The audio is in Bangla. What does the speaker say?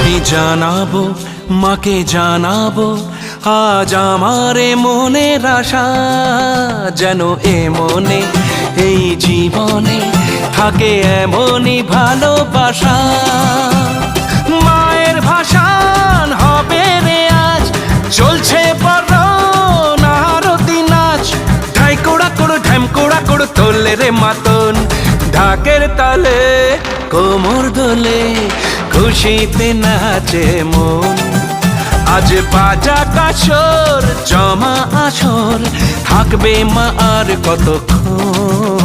আমি জানাবো, মাকে জানাবো, আজ আমারে মনের আশা, যেন এ মনে এই জীবনে থাকে এমনই ভালোবাসা। মায়ের ভাষান হবে রে আজ, চলছে বরণ আরতি নাচ। ঢাই কোড়া কোড় ঢ্যাম কোড়া কোড় তোলে রে মাতন, ঢাকের তালে কোমর দোলে, খুশিতে নাচে মন। আজ বাজা কাসর জমা আসর, থাকবে মা আর কতক্ষণ।